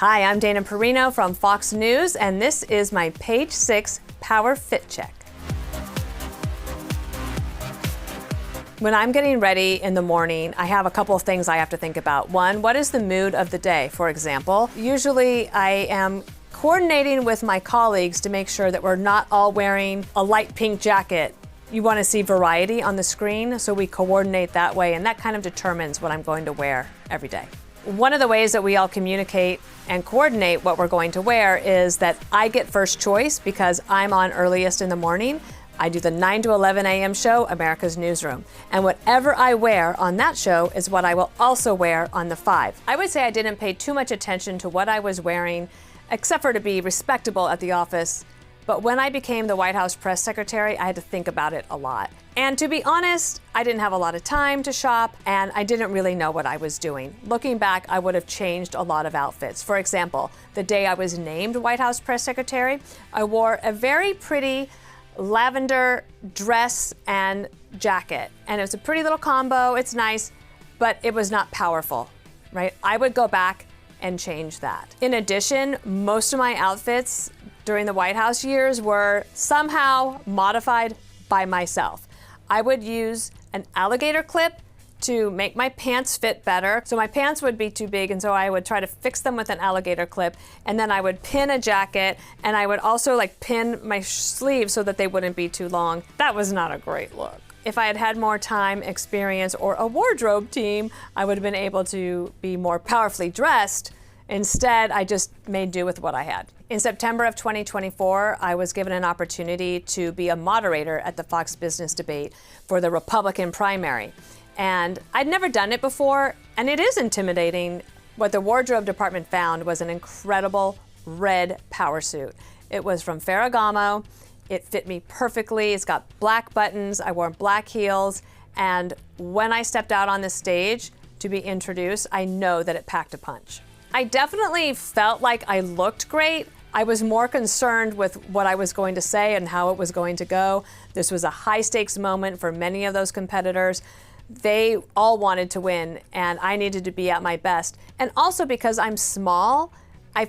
Hi, I'm Dana Perino from Fox News, and this is my Page 6 Power Fit Check. When I'm getting ready in the morning, I have a couple of things I have to think about. One, what is the mood of the day, for example? Usually I am coordinating with my colleagues to make sure that we're not all wearing a light pink jacket. You want to see variety on the screen, so we coordinate that way, and that kind of determines what I'm going to wear every day. One of the ways that we all communicate and coordinate what we're going to wear is that I get first choice because I'm on earliest in the morning. I do the 9 to 11 a.m. show, America's Newsroom. And whatever I wear on that show is what I will also wear on the 5. I would say I didn't pay too much attention to what I was wearing, except for to be respectable at the office. But when I became the White House press secretary, I had to think about it a lot. And to be honest, I didn't have a lot of time to shop, and I didn't really know what I was doing. Looking back, I would have changed a lot of outfits. For example, the day I was named White House press secretary, I wore a very pretty lavender dress and jacket. And it was a pretty little combo, it's nice, but it was not powerful, right? I would go back and change that. In addition, most of my outfits during the White House years were somehow modified by myself. I would use an alligator clip to make my pants fit better. So my pants would be too big, and so I would try to fix them with an alligator clip, and then I would pin a jacket, and I would also pin my sleeves so that they wouldn't be too long. That was not a great look. If I had had more time, experience, or a wardrobe team, I would have been able to be more powerfully dressed. Instead, I just made do with what I had. In September of 2024, I was given an opportunity to be a moderator at the Fox Business debate for the Republican primary. And I'd never done it before, and it is intimidating. What the wardrobe department found was an incredible red power suit. It was from Ferragamo. It fit me perfectly. It's got black buttons. I wore black heels. And when I stepped out on the stage to be introduced, I know that it packed a punch. I definitely felt like I looked great. I was more concerned with what I was going to say and how it was going to go. This was a high stakes moment for many of those competitors. They all wanted to win, and I needed to be at my best. And also because I'm small, I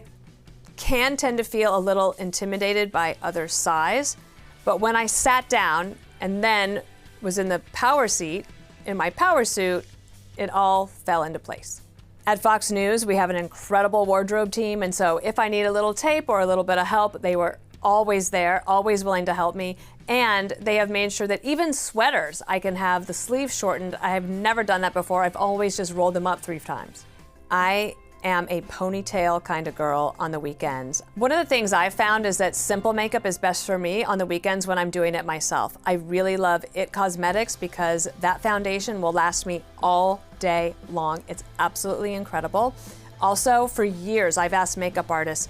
can tend to feel a little intimidated by other size. But when I sat down and then was in the power seat, in my power suit, it all fell into place. At Fox News, we have an incredible wardrobe team, and so if I need a little tape or a little bit of help, they were always there, always willing to help me. And they have made sure that even sweaters, I can have the sleeves shortened. I have never done that before. I've always just rolled them up 3 times. I am a ponytail kind of girl on the weekends. One of the things I've found is that simple makeup is best for me on the weekends when I'm doing it myself. I really love IT Cosmetics because that foundation will last me all day long. It's absolutely incredible. Also, for years, I've asked makeup artists,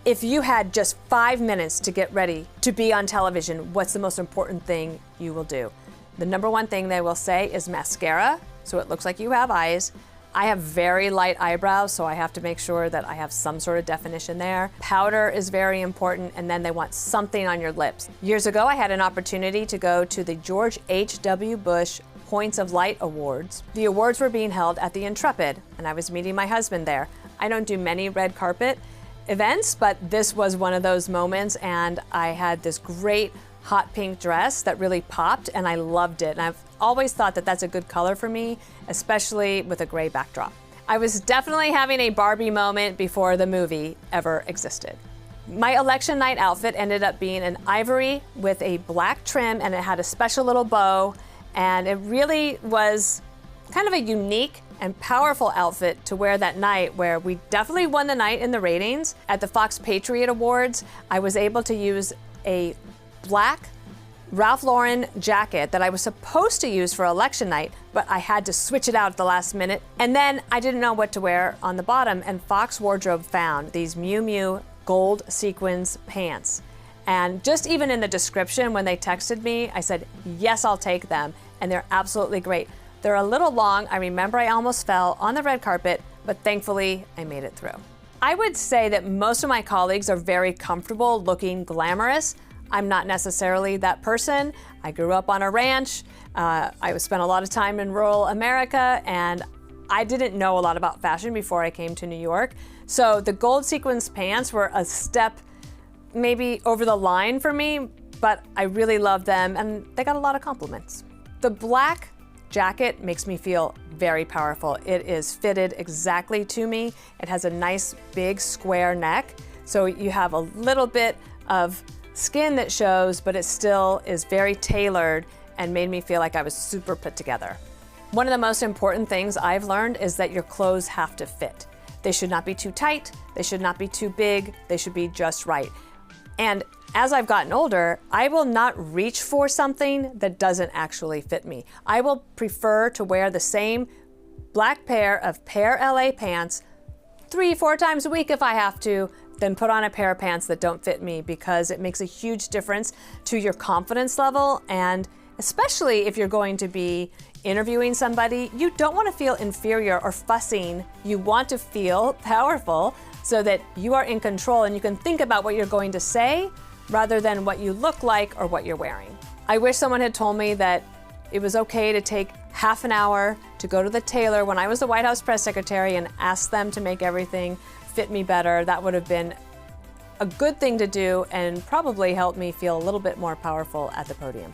if you had just 5 minutes to get ready to be on television, what's the most important thing you will do? The number one thing they will say is mascara, so it looks like you have eyes. I have very light eyebrows, so I have to make sure that I have some sort of definition there. Powder is very important, and then they want something on your lips. Years ago, I had an opportunity to go to the George H.W. Bush Points of Light Awards. The awards were being held at the Intrepid, and I was meeting my husband there. I don't do many red carpet events, but this was one of those moments, and I had this great hot pink dress that really popped, and I loved it. And I've always thought that that's a good color for me, especially with a gray backdrop. I was definitely having a Barbie moment before the movie ever existed. My election night outfit ended up being an ivory with a black trim, and it had a special little bow, and it really was kind of a unique and powerful outfit to wear that night, where we definitely won the night in the ratings. At the Fox Patriot Awards, I was able to use a black Ralph Lauren jacket that I was supposed to use for election night, but I had to switch it out at the last minute. And then I didn't know what to wear on the bottom, and Fox Wardrobe found these Miu Miu gold sequins pants. And just even in the description when they texted me, I said, yes, I'll take them. And they're absolutely great. They're a little long. I remember I almost fell on the red carpet, but thankfully I made it through. I would say that most of my colleagues are very comfortable looking glamorous. I'm not necessarily that person. I grew up on a ranch. I spent a lot of time in rural America, and I didn't know a lot about fashion before I came to New York. So the gold sequins pants were a step maybe over the line for me, but I really love them and they got a lot of compliments. The black jacket makes me feel very powerful. It is fitted exactly to me. It has a nice big square neck. So you have a little bit of skin that shows, but it still is very tailored and made me feel like I was super put together. One of the most important things I've learned is that your clothes have to fit. They should not be too tight, they should not be too big, they should be just right. And as I've gotten older, I will not reach for something that doesn't actually fit me. I will prefer to wear the same black pair of Pair LA pants 3-4 times a week if I have to, than put on a pair of pants that don't fit me, because it makes a huge difference to your confidence level. And especially if you're going to be interviewing somebody, you don't want to feel inferior or fussing. You want to feel powerful so that you are in control and you can think about what you're going to say rather than what you look like or what you're wearing. I wish someone had told me that it was okay to take half an hour to go to the tailor when I was the White House press secretary and ask them to make everything fit me better. That would have been a good thing to do and probably helped me feel a little bit more powerful at the podium.